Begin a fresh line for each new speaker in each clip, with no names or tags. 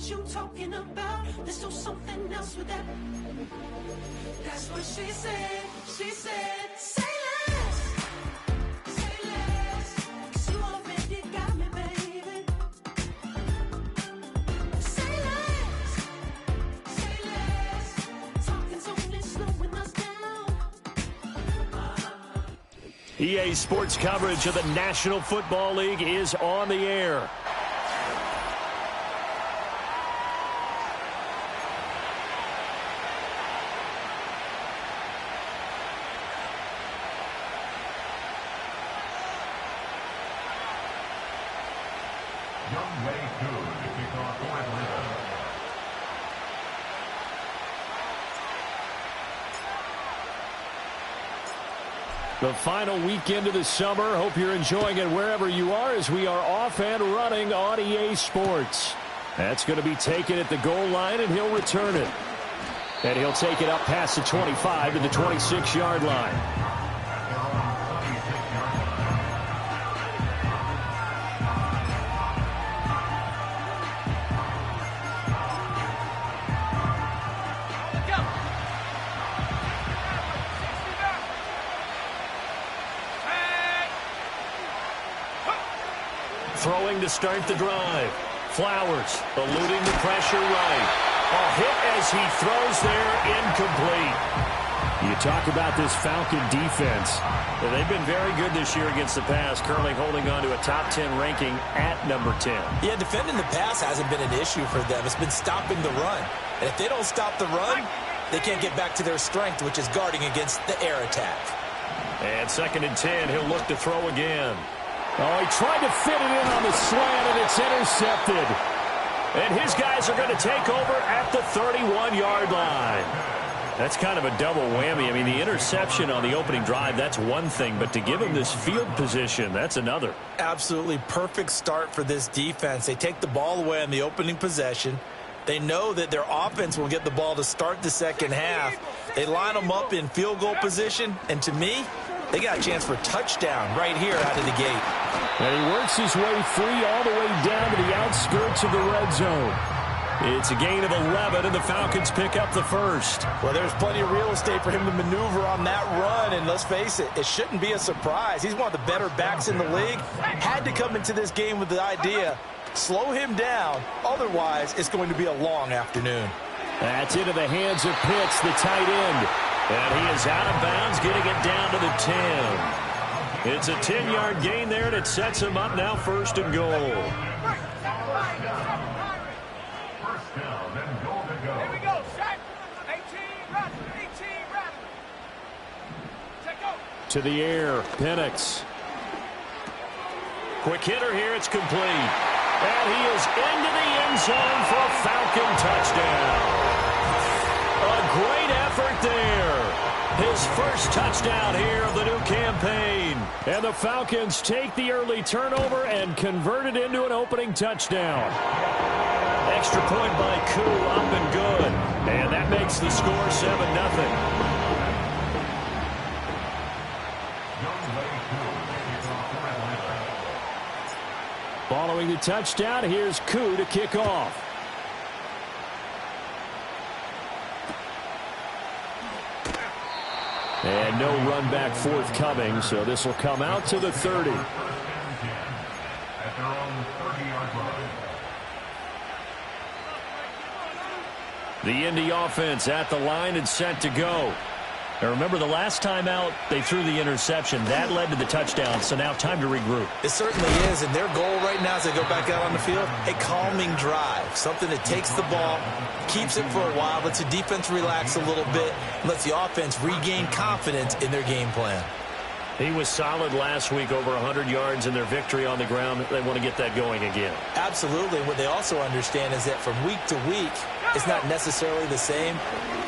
what you talking about. Let's do something else with that. That's what she said. She said, say less. Say less. 'Cause you already got me, baby. Say less. Say less. Talking's only slowing us down.
EA Sports coverage of the National Football League is on the air. The final weekend of the summer. Hope you're enjoying it wherever you are as we are off and running on EA Sports. That's going to be taken at the goal line, and he'll return it. And he'll take it up past the 25 to the 26-yard line. Throwing to start the drive. Flowers eluding the pressure right. A hit as he throws there, incomplete. You talk about this Falcon defense. They've been very good this year against the pass, currently holding on to a top 10 ranking at number 10.
Yeah, defending the pass hasn't been an issue for them. It's been stopping the run. And if they don't stop the run, they can't get back to their strength, which is guarding against the air attack.
And 2nd and 10, he'll look to throw again. Oh, he tried to fit it in on the slant, and it's intercepted. And his guys are going to take over at the 31-yard line. That's kind of a double whammy. I mean, the interception on the opening drive, that's one thing. But to give him this field position, that's another.
Absolutely perfect start for this defense. They take the ball away on the opening possession. They know that their offense will get the ball to start the second half. They line them up in field goal position. And to me, they got a chance for a touchdown right here out of the gate.
And he works his way free all the way down to the outskirts of the red zone. It's a gain of 11, and the Falcons pick up the first.
Well, there's plenty of real estate for him to maneuver on that run, and let's face it, it shouldn't be a surprise. He's one of the better backs in the league. Had to come into this game with the idea, slow him down, otherwise it's going to be a long afternoon.
That's into the hands of Pitts, the tight end. And he is out of bounds, getting it down to the 10. It's a 10-yard gain there, and it sets him up now 1st and goal.
First down, then goal to go. Here we go, set. 18, run, 18, run. Check go.
To the air, Penix. Quick hitter here, it's complete. And he is into the end zone for a Falcon touchdown. A great effort there. His first touchdown here of the new campaign. And the Falcons take the early turnover and convert it into an opening touchdown. Extra point by Koo, up and good. And that makes the score 7-0. Following the touchdown, here's Koo to kick off. And no run back forthcoming, so this will come out to the 30.
At their own 30-yard line.
The Indy offense at the line and set to go. Now remember, the last time out, they threw the interception. That led to the touchdown, so now time to regroup.
It certainly is, and their goal right now as they go back out on the field, a calming drive. Something that takes the ball, keeps it for a while, lets the defense relax a little bit, lets the offense regain confidence in their game plan.
He was solid last week, over 100 yards in their victory on the ground. They want to get that going again.
Absolutely. What they also understand is that from week to week, it's not necessarily the same,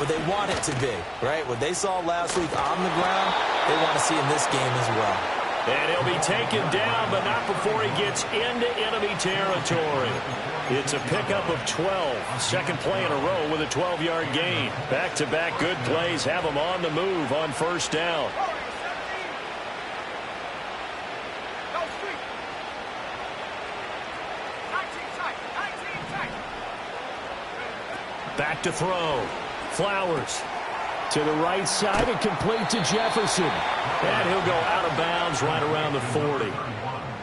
but they want it to be, right? What they saw last week on the ground, they want to see in this game as well.
And he'll be taken down, but not before he gets into enemy territory. It's a pickup of 12. Second play in a row with a 12-yard gain. Back-to-back good plays have him on the move on first down. Back to throw. Flowers. To the right side and complete to Jefferson. And he'll go out of bounds right around the 40.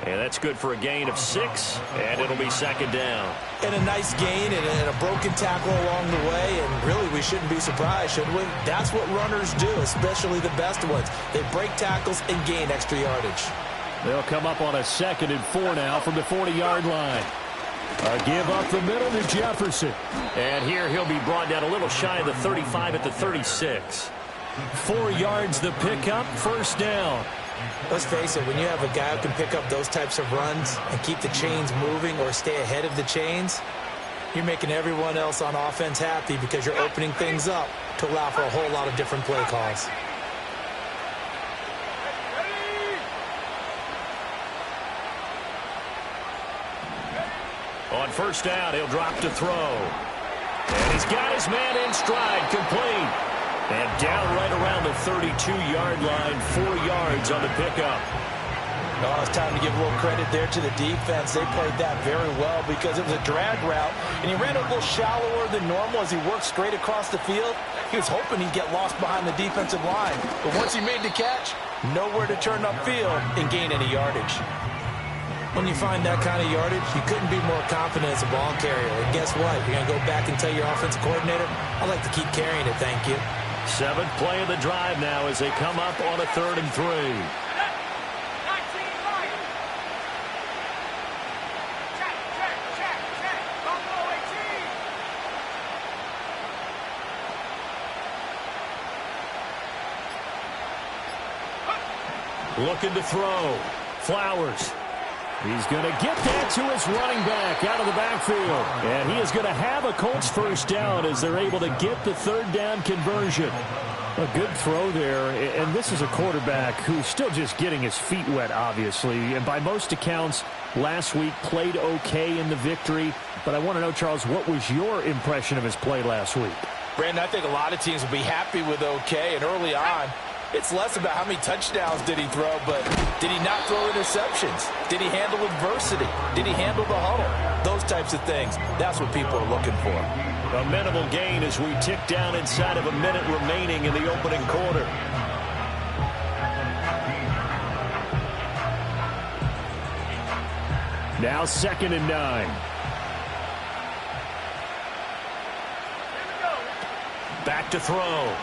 And that's good for a gain of 6, and it'll be second down.
And a nice gain and a broken tackle along the way, and really we shouldn't be surprised, should we? That's what runners do, especially the best ones. They break tackles and gain extra yardage.
They'll come up on a 2nd and 4 now from the 40-yard line. A give up the middle to Jefferson. And here he'll be brought down a little shy of the 35 at the 36. 4 yards the pickup, first down.
Let's face it, when you have a guy who can pick up those types of runs and keep the chains moving or stay ahead of the chains, you're making everyone else on offense happy because you're opening things up to allow for a whole lot of different play calls.
On first down, he'll drop to throw. And he's got his man in stride, complete. And down right around the 32-yard line, 4 yards on the pickup.
Oh, it's time to give a little credit there to the defense. They played that very well because it was a drag route, and he ran a little shallower than normal as he worked straight across the field. He was hoping he'd get lost behind the defensive line. But once he made the catch, nowhere to turn upfield and gain any yardage. When you find that kind of yardage, you couldn't be more confident as a ball carrier. And guess what? You're going to go back and tell your offensive coordinator, I'd like to keep carrying it, thank you.
7th play of the drive now as they come up on a 3rd and 3. Looking to throw. Flowers. He's going to get that to his running back out of the backfield. And he is going to have a Colts first down as they're able to get the 3rd down conversion. A good throw there, and this is a quarterback who's still just getting his feet wet, obviously. And by most accounts, last week played okay in the victory. But I want to know, Charles, what was your impression of his play last week?
Brandon, I think a lot of teams will be happy with okay, and early on, it's less about how many touchdowns did he throw, but did he not throw interceptions? Did he handle adversity? Did he handle the huddle? Those types of things. That's what people are looking for.
A minimal gain as we tick down inside of a minute remaining in the opening quarter. Now 2nd and 9. Back to throw.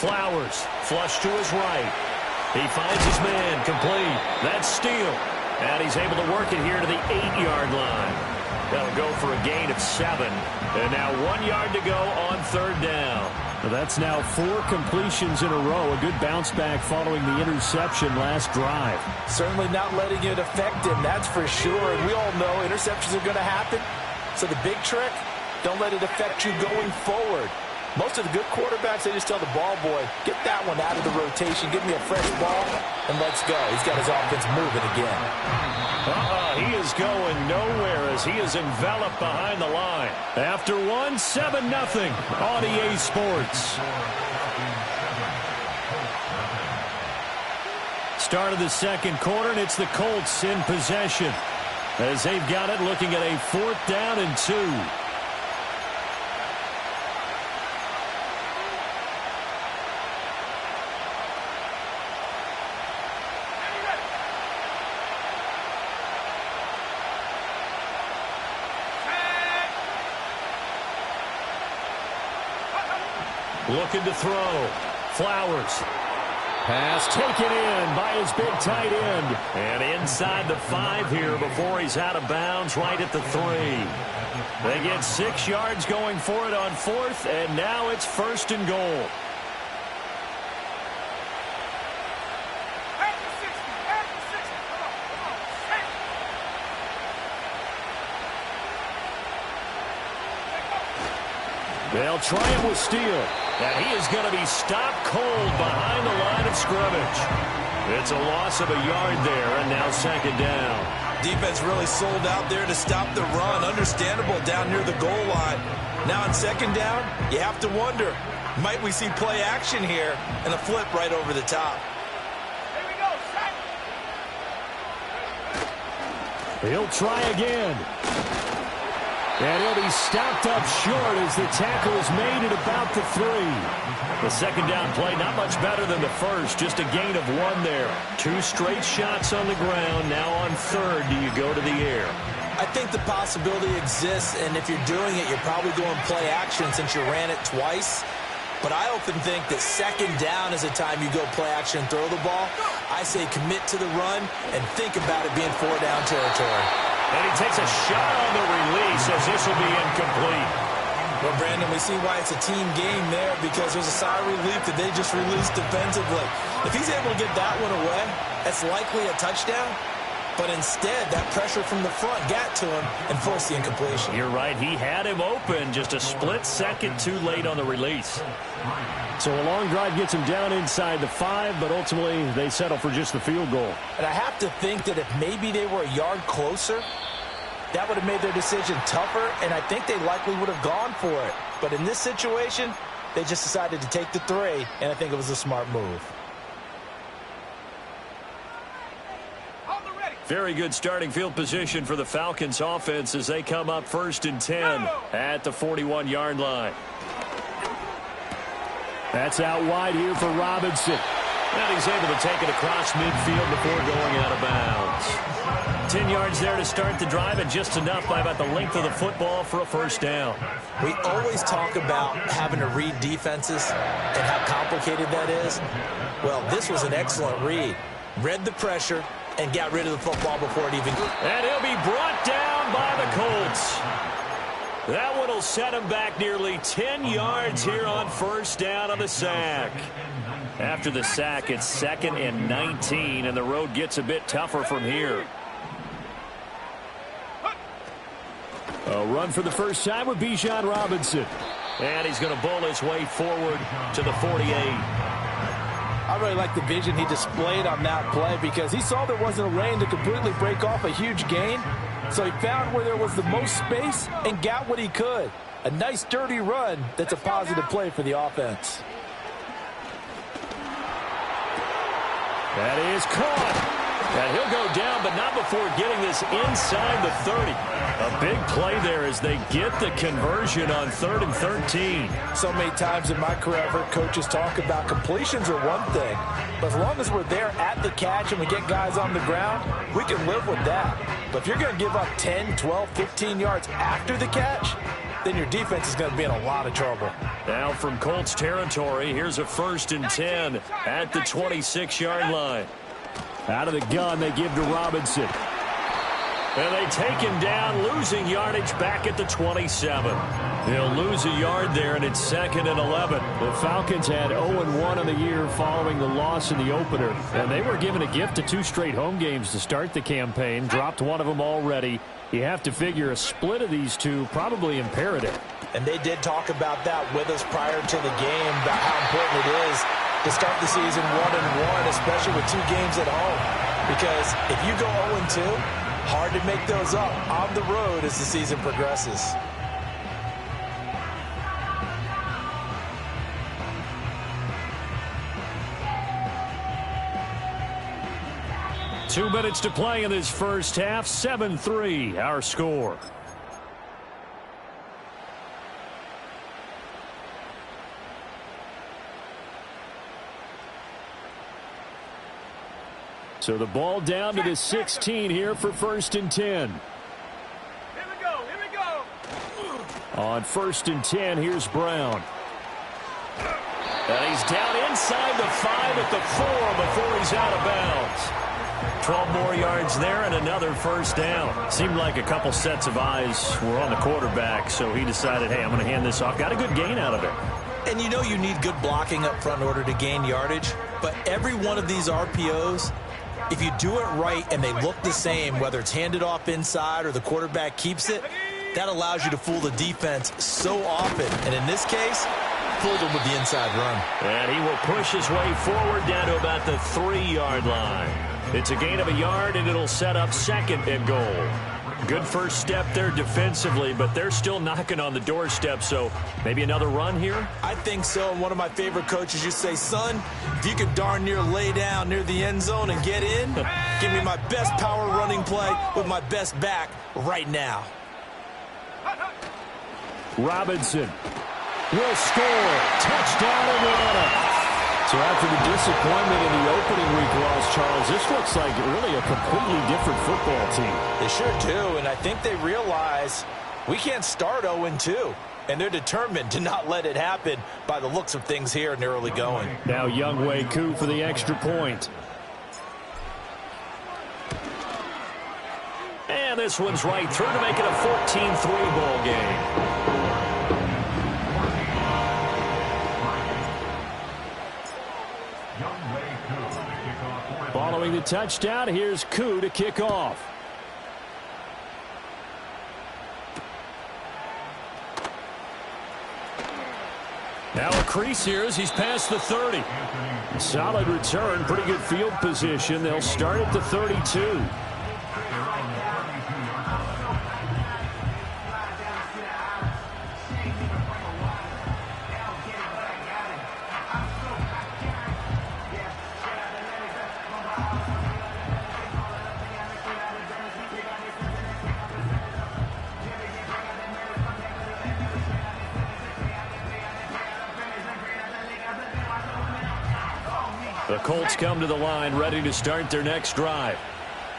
Flowers, flush to his right. He finds his man, complete. That's Steele. And he's able to work it here to the 8-yard line. That'll go for a gain of 7. And now 1 yard to go on 3rd down. Well, that's now 4 completions in a row. A good bounce back following the interception last drive.
Certainly not letting it affect him, that's for sure. And we all know interceptions are going to happen. So the big trick, don't let it affect you going forward. Most of the good quarterbacks, they just tell the ball boy, get that one out of the rotation, give me a fresh ball, and let's go. He's got his offense moving again.
He is going nowhere as he is enveloped behind the line. After one, 7-0 on EA Sports. Start of the 2nd quarter, and it's the Colts in possession as they've got it looking at a 4th down and 2. Looking to throw. Flowers. Pass taken in by his big tight end. And inside the 5 here before he's out of bounds right at the 3. They get 6 yards going for it on 4th, and now it's 1st and goal. They'll try it with Steele. And he is going to be stopped cold behind the line of scrimmage. It's a loss of a yard there, and now 2nd down.
Defense really sold out there to stop the run. Understandable down near the goal line. Now on 2nd down, you have to wonder, might we see play action here and a flip right over the top?
Here we go, set.
He'll try again. And he'll be stopped up short as the tackle is made at about the 3. The second down play, not much better than the first, just a gain of 1 there. 2 straight shots on the ground. Now on third, do you go to the air?
I think the possibility exists, and if you're doing it, you're probably going play action since you ran it twice. But I often think that second down is a time you go play action and throw the ball. I say commit to the run and think about it being 4-down territory.
And he takes a shot on the release as this will be incomplete.
Well, Brandon, we see why it's a team game there because there's a sigh of relief that they just released defensively. If he's able to get that one away, that's likely a touchdown. But instead, that pressure from the front got to him and forced the incompletion.
You're right. He had him open, just a split second too late on the release. So a long drive gets him down inside the 5, but ultimately they settle for just the field goal.
And I have to think that if maybe they were a yard closer, that would have made their decision tougher, and I think they likely would have gone for it. But in this situation, they just decided to take the 3, and I think it was a smart move.
Very good starting field position for the Falcons offense as they come up 1st and 10 at the 41-yard line. That's out wide here for Robinson. And he's able to take it across midfield before going out of bounds. 10 yards there to start the drive, and just enough by about the length of the football for a first down.
We always talk about having to read defenses and how complicated that is. Well, this was an excellent read. Read the pressure and got rid of the football before it even...
And he'll be brought down by the Colts. That one will set him back nearly 10 yards here on first down on the sack. After the sack, it's 2nd and 19, and the road gets a bit tougher from here. A run for the first time with Bijan Robinson. And he's going to bowl his way forward to the 48.
I really like the vision he displayed on that play because he saw there wasn't a lane to completely break off a huge gain. So he found where there was the most space and got what he could. A nice, dirty run that's a positive play for the offense.
That is caught. And he'll go down, but not before getting this inside the 30. A big play there as they get the conversion on 3rd and 13.
So many times in my career, I've heard coaches talk about completions are one thing. But as long as we're there at the catch and we get guys on the ground, we can live with that. But if you're going to give up 10, 12, 15 yards after the catch, then your defense is going to be in a lot of trouble.
Now from Colts territory, here's a 1st and 10 at the 26-yard line. Out of the gun, they give to Robinson. And they take him down, losing yardage back at the 27. They'll lose a yard there, and it's 2nd and 11. The Falcons had 0-1 on the year following the loss in the opener. And they were given a gift of 2 straight home games to start the campaign. Dropped one of them already. You have to figure a split of these two probably imperative.
And they did talk about that with us prior to the game, about how important it is to start the season 1-1, especially with 2 games at home. Because if you go 0-2, hard to make those up on the road as the season progresses.
Two minutes to play in this first half. 7-3, our score. So the ball down to the 16 here for 1st and 10.
Here we go.
On 1st and 10, here's Brown. And he's down inside the 5 at the 4 before he's out of bounds. 12 more yards there and another first down. Seemed like a couple sets of eyes were on the quarterback, so he decided, hey, I'm going to hand this off. Got a good gain out of it.
And you know you need good blocking up front in order to gain yardage, but every one of these RPOs, if you do it right and they look the same, whether it's handed off inside or the quarterback keeps it, that allows you to fool the defense so often. And in this case, fooled them with the inside run.
And he will push his way forward down to about the 3-yard line. It's a gain of a yard, and it'll set up 2nd and goal. Good first step there defensively, but they're still knocking on the doorstep, so maybe another run here?
I think so, and one of my favorite coaches used to say, son, if you could darn near lay down near the end zone and get in, give me my best power running play with my best back right now.
Robinson will score. Touchdown, Atlanta.
So after the disappointment in the opening week loss, Charles, this looks like really a completely different football team.
They sure do, and I think they realize we can't start 0-2. And they're determined to not let it happen by the looks of things here in the early going.
Now Younghoe Koo for the extra point. And this one's right through to make it a 14-3 ball game. Following the touchdown, here's Koo to kick off. Now a crease here as he's past the 30. Solid return, pretty good field position. They'll start at the 32. The Colts come to the line, ready to start their next drive.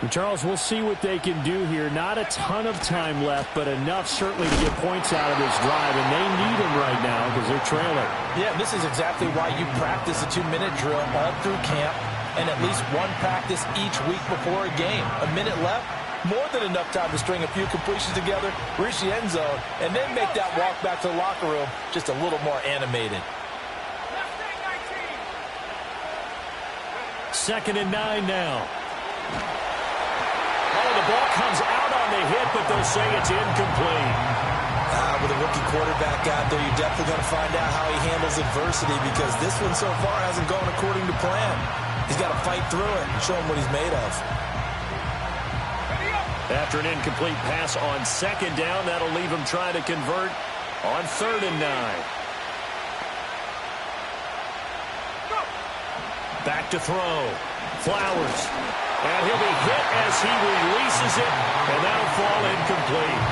And Charles, we'll see what they can do here. Not a ton of time left, but enough certainly to get points out of this drive, and they need them right now because they're trailing.
Yeah, this is exactly why you practice a 2-minute drill all through camp and at least one practice each week before a game. A minute left, more than enough time to string a few completions together, reach the end zone, and then make that walk back to the locker room just a little more animated.
2nd and 9 now. Oh, the ball comes out on the hit, but they'll say it's incomplete.
With a rookie quarterback out there, you're definitely going to find out how he handles adversity because this one so far hasn't gone according to plan. He's got to fight through it and show him what he's made of.
After an incomplete pass on 2nd down, that'll leave him trying to convert on 3rd and 9. Back to throw. Flowers. And he'll be hit as he releases it, and that'll fall incomplete.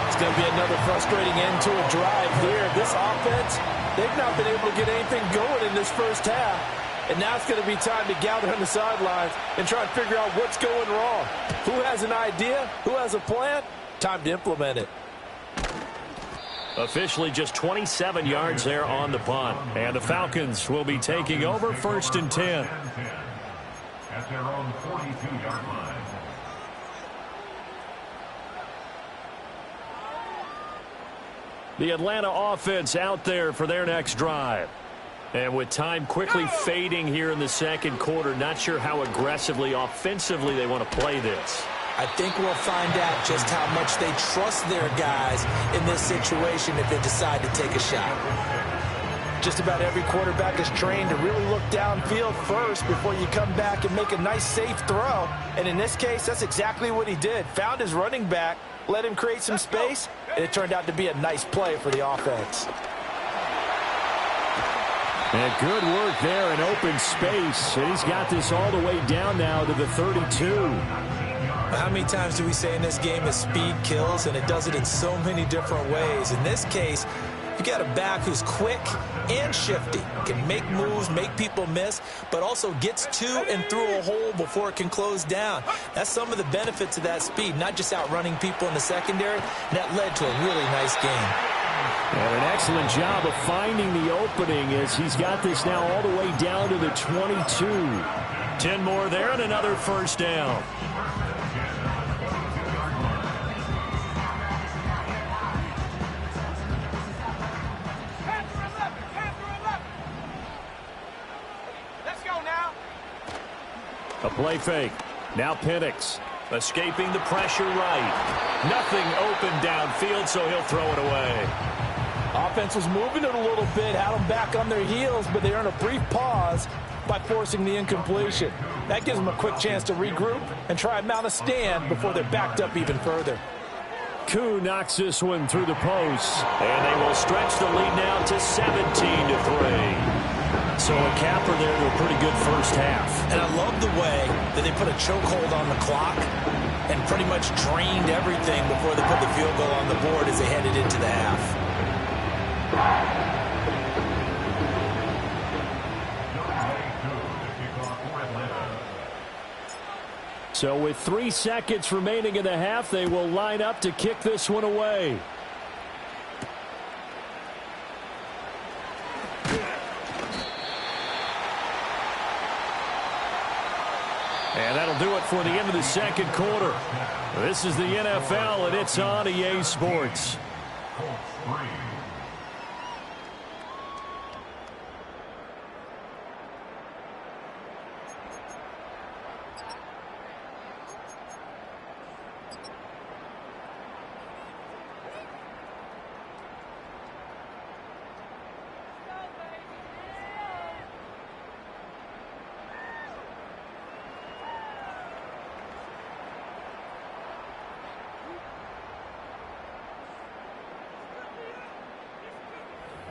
It's going to be another frustrating end to a drive here. This offense, they've not been able to get anything going in this first half. And now it's going to be time to gather on the sidelines and try and figure out what's going wrong. Who has an idea? Who has a plan? Time to implement it.
Officially just 27 yards there on the punt. And the Falcons will be taking over 1st and 10.
At their own 42-yard line.
The Atlanta offense out there for their next drive. And with time quickly fading here in the 2nd quarter, not sure how aggressively, offensively they want to play this.
I think we'll find out just how much they trust their guys in this situation if they decide to take a shot. Just about every quarterback is trained to really look downfield first before you come back and make a nice, safe throw. And in this case, that's exactly what he did. Found his running back, let him create some space, and it turned out to be a nice play for the offense.
And good work there in open space. And he's got this all the way down now to the 32.
How many times do we say in this game that speed kills, and it does it in so many different ways? In this case, you got a back who's quick and shifty, can make moves, make people miss, but also gets to and through a hole before it can close down. That's some of the benefits of that speed, not just outrunning people in the secondary. And that led to a really nice game.
And an excellent job of finding the opening as he's got this now all the way down to the 22. 10 more there and another 1st down. A play fake. Now Penix escaping the pressure right. Nothing open downfield, so he'll throw it away.
Offense was moving it a little bit, had them back on their heels, but they earned a brief pause by forcing the incompletion. That gives them a quick chance to regroup and try and mount a stand before they're backed up even further.
Koo knocks this one through the post, and they will stretch the lead now to 17-3. So a capper there to a pretty good first half.
And I love the way that they put a chokehold on the clock and pretty much drained everything before they put the field goal on the board as they headed into the half.
So with 3 seconds remaining in the half, they will line up to kick this one away. And that'll do it for the end of the second quarter. This is the NFL, and it's on EA Sports.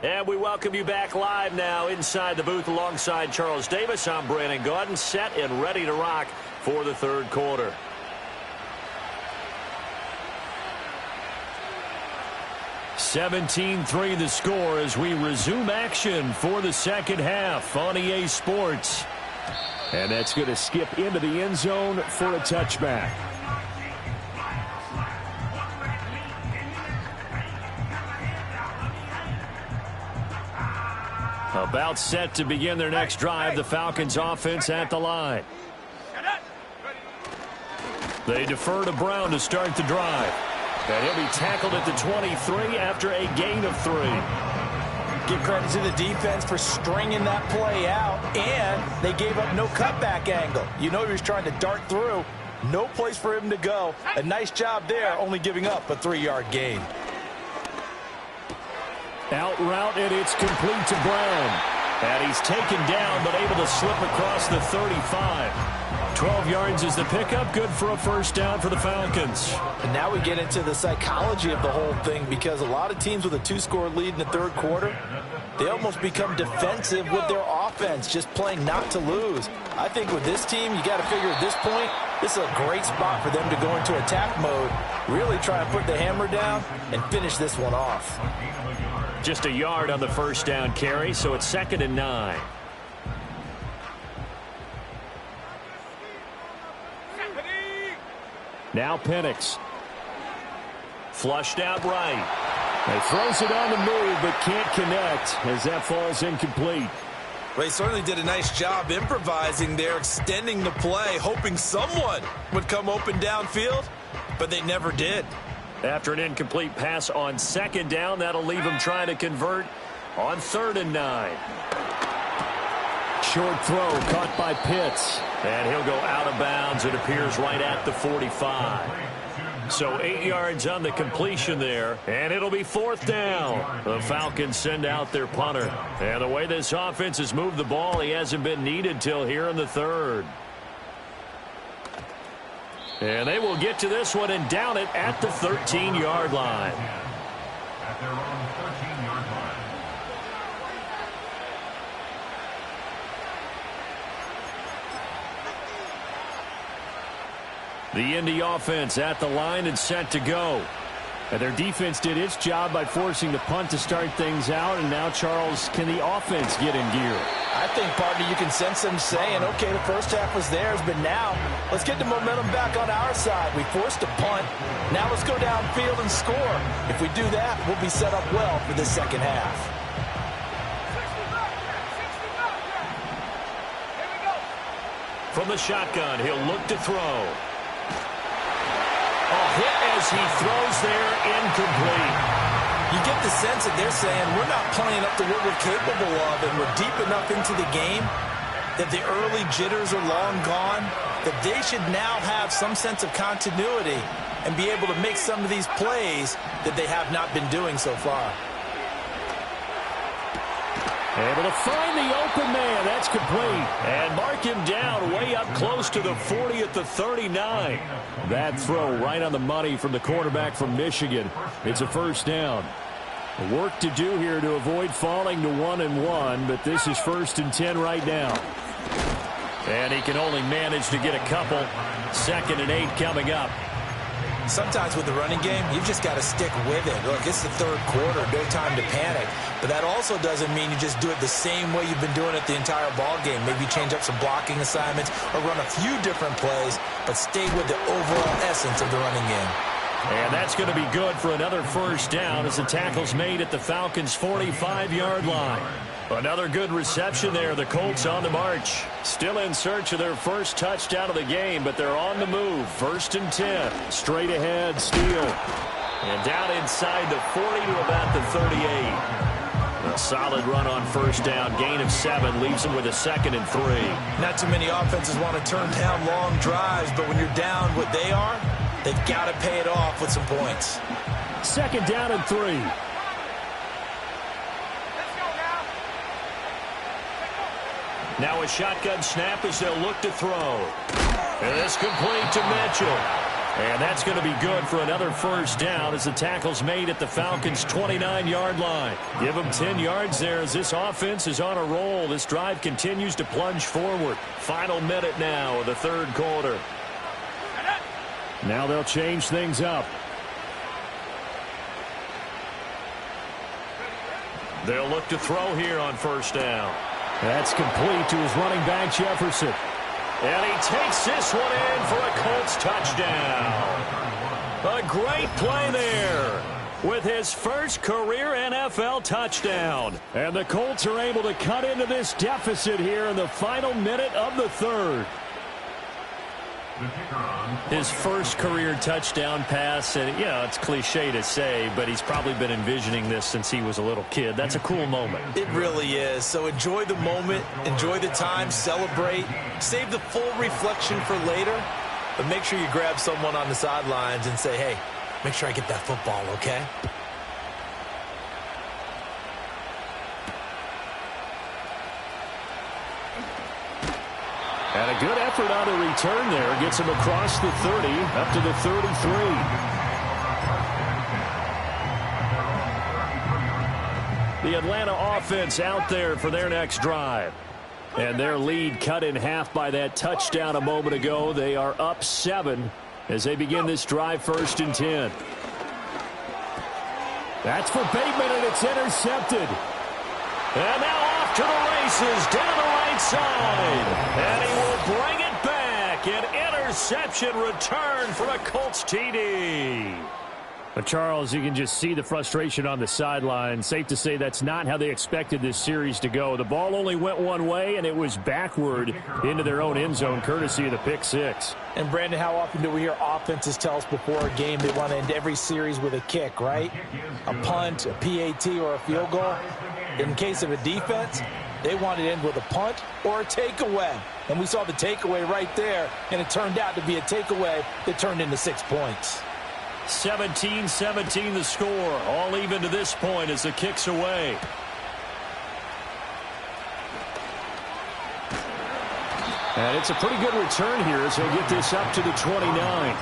And we welcome you back live now inside the booth alongside Charles Davis. I'm Brandon Gaudin, set and ready to rock for the third quarter. (17-3) the score as we resume action for the second half on EA Sports. And that's going to skip into the end zone for a touchback. About set to begin their next drive, the Falcons offense at the line. They defer to Brown to start the drive. And he'll be tackled at the 23 after a gain of 3.
Give credit to the defense for stringing that play out, and they gave up no cutback angle. You know he was trying to dart through. No place for him to go. A nice job there, only giving up a 3-yard gain.
Out route, and it's complete to Brown. And he's taken down, but able to slip across the 35. 12 yards is the pickup. Good for a first down for the Falcons.
And now we get into the psychology of the whole thing, because a lot of teams with a 2-score lead in the third quarter, they almost become defensive with their offense, just playing not to lose. I think with this team, you got to figure at this point, this is a great spot for them to go into attack mode, really try and put the hammer down and finish this one off.
Just a yard on the first down carry, so it's 2nd and 9.
Now Penix.
Flushed out right.
He throws it on the move, but can't connect as that falls incomplete.
Well, he certainly did a nice job improvising there, extending the play, hoping someone would come open downfield, but they never did.
After an incomplete pass on 2nd down, that'll leave him trying to convert on 3rd and 9.
Short throw caught by Pitts.
And he'll go out of bounds. It appears right at the 45. So 8 yards on the completion there, and it'll be 4th down. The Falcons send out their punter. And the way this offense has moved the ball, he hasn't been needed till here in the 3rd. And they will get to this one and down it at the 13-yard line.
At their own 13-yard line.
The Indy offense at the line and set to go.
And their defense did its job by forcing the punt to start things out. And now, Charles, can the offense get in gear?
I think, partner, you can sense them saying, okay, the first half was theirs, but now let's get the momentum back on our side. We forced a punt. Now let's go downfield and score. If we do that, we'll be set up well for the second half.
From the shotgun, he'll look to throw. A hit as he throws there, incomplete.
You get the sense that they're saying we're not playing up to what we're capable of, and we're deep enough into the game that the early jitters are long gone, that they should now have some sense of continuity and be able to make some of these plays that they have not been doing so far.
Able to find the open man. That's complete.
And mark him down way up close to the 40 at the 39.
That throw right on the money from the quarterback from Michigan. It's a first down. Work to do here to avoid falling to 1-1, but this is 1st and 10 right now.
And he can only manage to get a couple. 2nd and 8 coming up.
Sometimes with the running game, you've just got to stick with it. Look, it's the third quarter, no time to panic. But that also doesn't mean you just do it the same way you've been doing it the entire ball game. Maybe change up some blocking assignments or run a few different plays, but stay with the overall essence of the running game.
And that's going to be good for another first down as the tackle's made at the Falcons' 45-yard line. Another good reception there. The Colts on the march. Still in search of their first touchdown of the game, but they're on the move. 1st and 10. Straight ahead, Steele. And down inside the 40 to about the 38. A solid run on first down. Gain of 7 leaves them with a 2nd and 3.
Not too many offenses want to turn down long drives, but when you're down what they are, they've got to pay it off with some points.
2nd down and 3. Now a shotgun snap as they'll look to throw. And it's complete to Mitchell. And that's going to be good for another first down as the tackle's made at the Falcons' 29-yard line. Give them 10 yards there as this offense is on a roll. This drive continues to plunge forward. Final minute now of the third quarter. Now they'll change things up. They'll look to throw here on first down. That's complete to his running back, Jefferson. And he takes this one in for a Colts touchdown. A great play there with his first career NFL touchdown. And the Colts are able to cut into this deficit here in the final minute of the third. His first career touchdown pass, and it's cliche to say, but he's probably been envisioning this since he was a little kid. That's a cool moment.
It really is. So enjoy the moment, enjoy the time, celebrate, save the full reflection for later, but make sure you grab someone on the sidelines and say, hey, make sure I get that football, okay?
And a good effort on the return there. Gets him across the 30, up to the 33. The Atlanta offense out there for their next drive. And their lead cut in half by that touchdown a moment ago. They are up 7 as they begin this drive 1st and 10. That's for Bateman, and it's intercepted. And now off to the races, down the right side. And he will bring it back. An interception return for a Colts TD. But Charles, you can just see the frustration on the sideline. Safe to say that's not how they expected this series to go. The ball only went one way, and it was backward into their own end zone, courtesy of the pick six.
And, Brandon, how often do we hear offenses tell us before a game they want to end every series with a kick, right? A punt, a PAT, or a field goal. In case of a defense, they want to end with a punt or a takeaway. And we saw the takeaway right there, and it turned out to be a takeaway that turned into 6 points.
17-17 the score. All even to this point as the kick's away. And it's a pretty good return here as he'll get this up to the 29.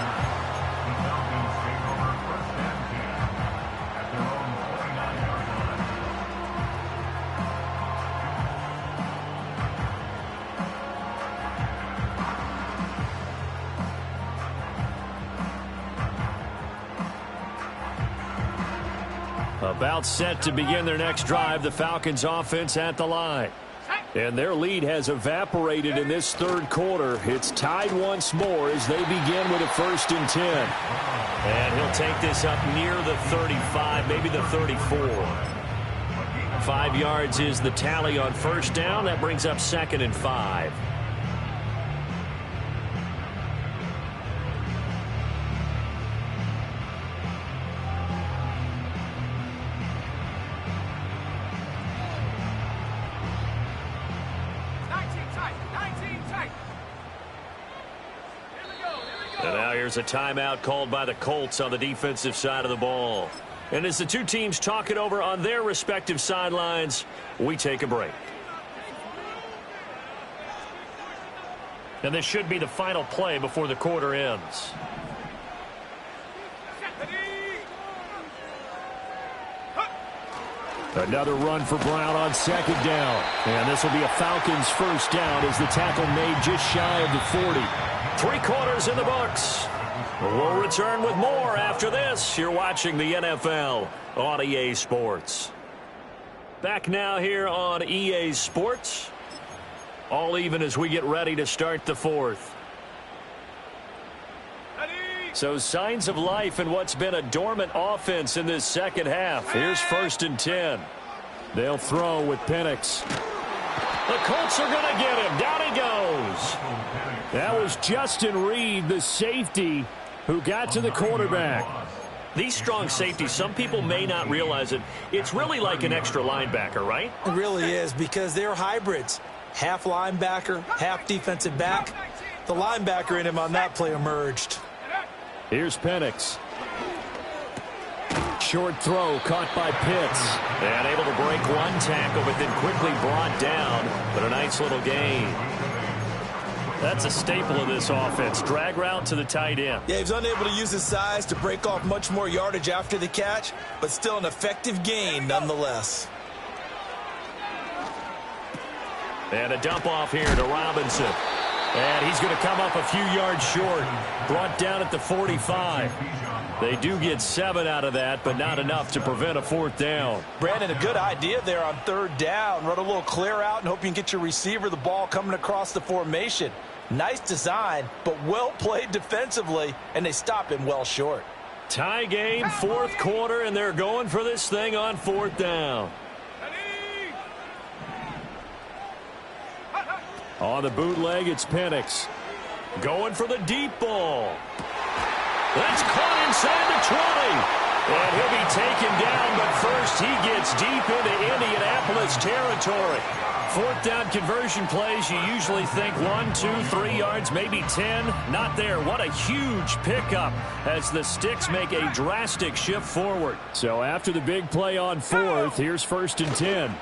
About set to begin their next drive, the Falcons offense at the line. And their lead has evaporated in this third quarter. It's tied once more as they begin with a 1st and 10. And he'll take this up near the 35, maybe the 34. 5 yards is the tally on first down. That brings up 2nd and 5. And now here's a timeout called by the Colts on the defensive side of the ball. And as the two teams talk it over on their respective sidelines, we take a break. And this should be the final play before the quarter ends. Another run for Brown on 2nd down. And this will be a Falcons first down as the tackle made just shy of the 40. 3 quarters in the books. We'll return with more after this. You're watching the NFL on EA Sports. Back now here on EA Sports. All even as we get ready to start the fourth. So signs of life in what's been a dormant offense in this second half. Here's 1st and 10. They'll throw with Penix. The Colts are going to get him. Down he goes. That was Justin Reed, the safety, who got to the quarterback.
These strong safeties, some people may not realize it. It's really like an extra linebacker, right?
It really is, because they're hybrids. Half linebacker, half defensive back. The linebacker in him on that play emerged.
Here's Penix. Short throw caught by Pitts.
And able to break one tackle, but then quickly brought down. But a nice little gain.
That's a staple of this offense. Drag route to the tight end.
Yeah, he was unable to use his size to break off much more yardage after the catch, but still an effective gain nonetheless.
And a dump off here to Robinson.
And he's going to come up a few yards short. Brought down at the 45. They do get 7 out of that, but not enough to prevent a 4th down.
Brandon, a good idea there on 3rd down. Run a little clear out and hope you can get your receiver the ball coming across the formation. Nice design, but well played defensively, and they stop him well short.
Tie game, 4th quarter, and they're going for this thing on 4th down. On the bootleg, it's Penix. Going for the deep ball. That's caught inside the 20. And he'll be taken down, but first he gets deep into Indianapolis territory. 4th down conversion plays, you usually think 1, 2, 3 yards, maybe 10. Not there. What a huge pickup as the Sticks make a drastic shift forward. So after the big play on 4th, here's 1st and 10.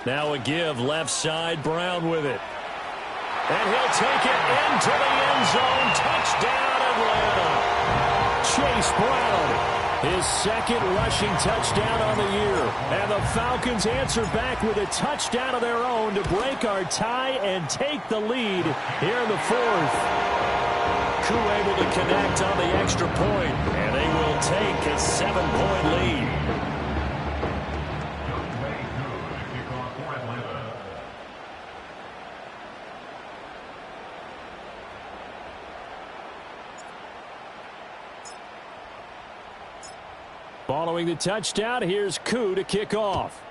Now a give left side, Brown with it. And he'll take it into the end zone. Touchdown, Atlanta. Chase Brown, his 2nd rushing touchdown on the year. And the Falcons answer back with a touchdown of their own to break our tie and take the lead here in the 4th. Koo able to connect on the extra point, and they will take a 7-point lead. Following the touchdown, here's Koo to kick off.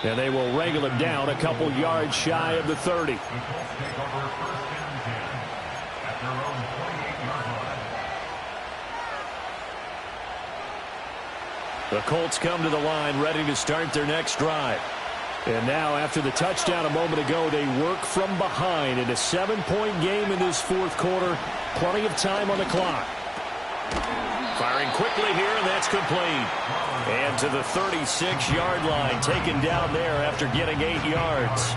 And they will wrangle him down a couple yards shy of the 30. The Colts come to the line ready to start their next drive. And now, after the touchdown a moment ago, they work from behind in a 7-point game in this 4th quarter. Plenty of time on the clock. Firing quickly here, and that's complete. And to the 36-yard line, taken down there after getting 8 yards.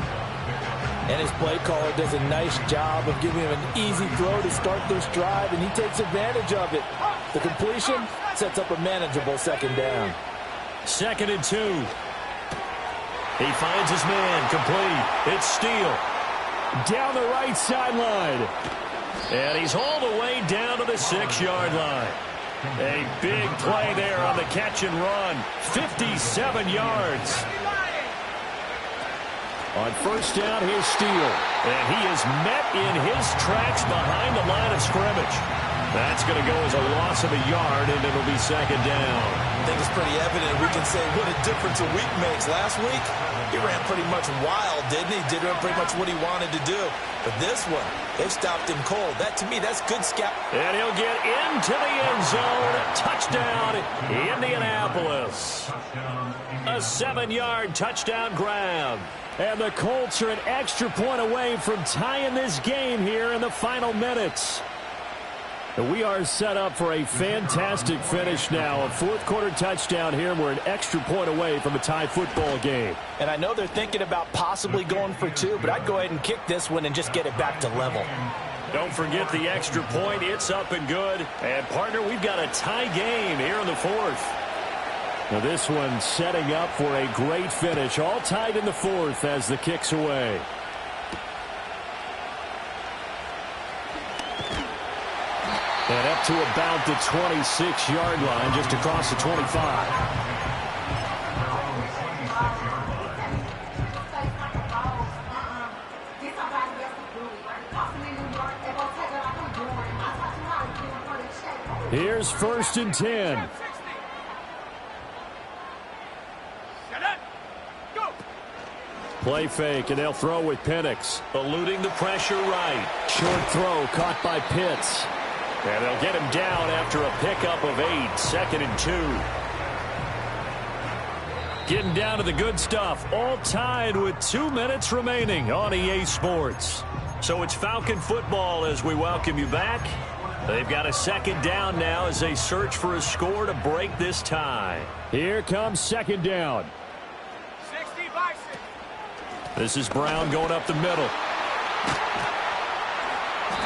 And his play caller does a nice job of giving him an easy throw to start this drive, and he takes advantage of it. The completion sets up a manageable 2nd down.
2nd and 2. He finds his man, complete. It's Steele. Down the right sideline.
And he's all the way down to the 6-yard line.
A big play there on the catch and run. 57 yards. On 1st down, here's Steele.
And he is met in his tracks behind the line of scrimmage. That's going to go as a loss of a yard, and it'll be 2nd down.
I think it's pretty evident. We can say what a difference a week makes. Last week, he ran pretty much wild, didn't he? Did pretty much what he wanted to do. But this one, they stopped him cold. That, to me, that's good scout.
And he'll get into the end zone. Touchdown, Indianapolis. A 7-yard touchdown grab.
And the Colts are an extra point away from tying this game here in the final minutes. We are set up for a fantastic finish now. A 4th quarter touchdown here. We're an extra point away from a tie football game.
And I know they're thinking about possibly going for 2, but I'd go ahead and kick this one and just get it back to level.
Don't forget the extra point. It's up and good. And, partner, we've got a tie game here in the 4th.
Now this one setting up for a great finish. All tied in the fourth as the kick's away. And up to about the 26-yard line, just across the 25. Here's 1st and 10. Play fake, and they'll throw with Penix.
Eluding the pressure right.
Short throw caught by Pitts.
And they'll get him down after a pickup of 8. 2nd and 2.
Getting down to the good stuff. All tied with 2 minutes remaining on EA Sports.
So it's Falcon football as we welcome you back. They've got a 2nd down now as they search for a score to break this tie.
Here comes 2nd down.
60 by 6.
This is Brown going up the middle.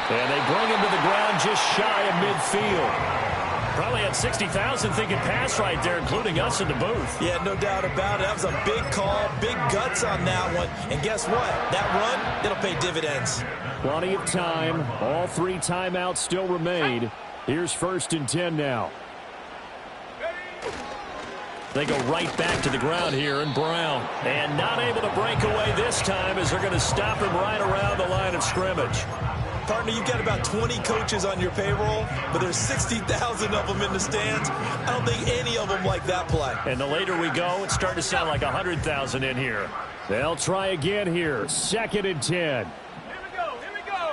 And they bring him to the ground just shy of midfield.
Probably had 60,000 thinking pass right there, including us in the booth.
Yeah, no doubt about it. That was a big call, big guts on that one. And guess what? That run, it'll pay dividends.
Plenty of time. All 3 timeouts still remain. Here's 1st and 10 now.
They go right back to the ground here, and Brown. And not able to break away this time as they're going to stop him right around the line of scrimmage.
Partner, you've got about 20 coaches on your payroll, but there's 60,000 of them in the stands. I don't think any of them like that play.
And the later we go, it's starting to sound like 100,000 in here.
They'll try again here. 2nd and 10.
Here we go.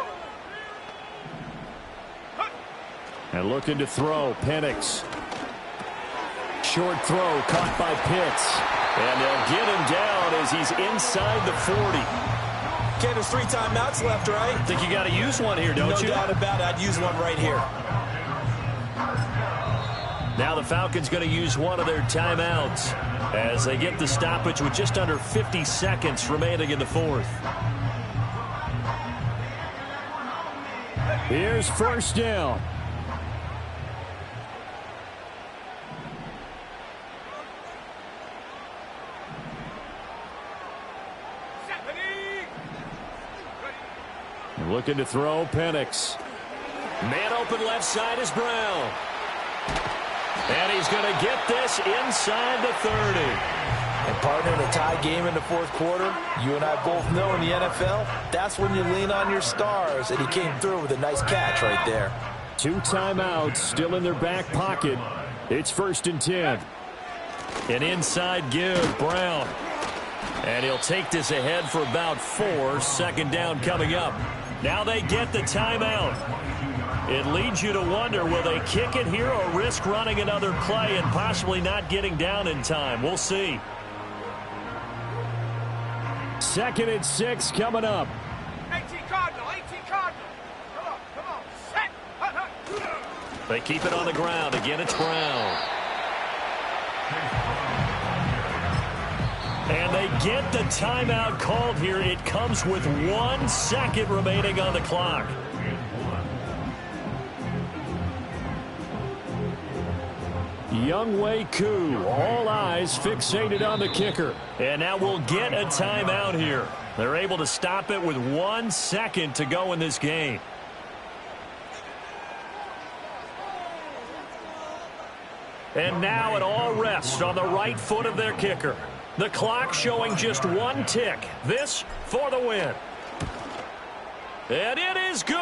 And looking to throw, Penix. Short throw caught by Pitts.
And they'll get him down as he's inside the 40.
Okay, there's 3 timeouts left, right?
I think you got to use one here, don't you?
No doubt about it. I'd use one right here.
Now the Falcons going to use one of their timeouts as they get the stoppage with just under 50 seconds remaining in the fourth.
Here's 1st down. Looking to throw, Penix.
Man open left side is Brown. And he's going to get this inside the 30.
And partner, in a tie game in the 4th quarter, you and I both know in the NFL, that's when you lean on your stars. And he came through with a nice catch right there.
2 timeouts still in their back pocket. It's 1st and 10.
An inside give, Brown. And he'll take this ahead for about 4. 2nd down coming up. Now they get the timeout. It leads you to wonder, will they kick it here or risk running another play and possibly not getting down in time? We'll see.
2nd and 6 coming up.
18 Cardinal. Come on. Set. Hut.
They keep it on the ground. Again, it's Brown. And they get the timeout called here. It comes with 1 second remaining on the clock.
Younghoe Koo, all eyes fixated on the kicker.
And now we'll get a timeout here. They're able to stop it with 1 second to go in this game. And now it all rests on the right foot of their kicker. The clock showing just 1 tick. This for the win. And it is good.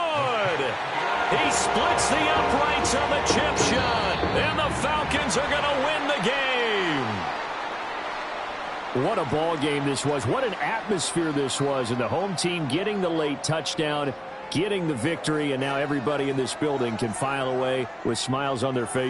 He splits the uprights on the chip shot. And the Falcons are going to win the game.
What a ball game this was. What an atmosphere this was. And the home team getting the late touchdown, getting the victory. And now everybody in this building can file away with smiles on their face.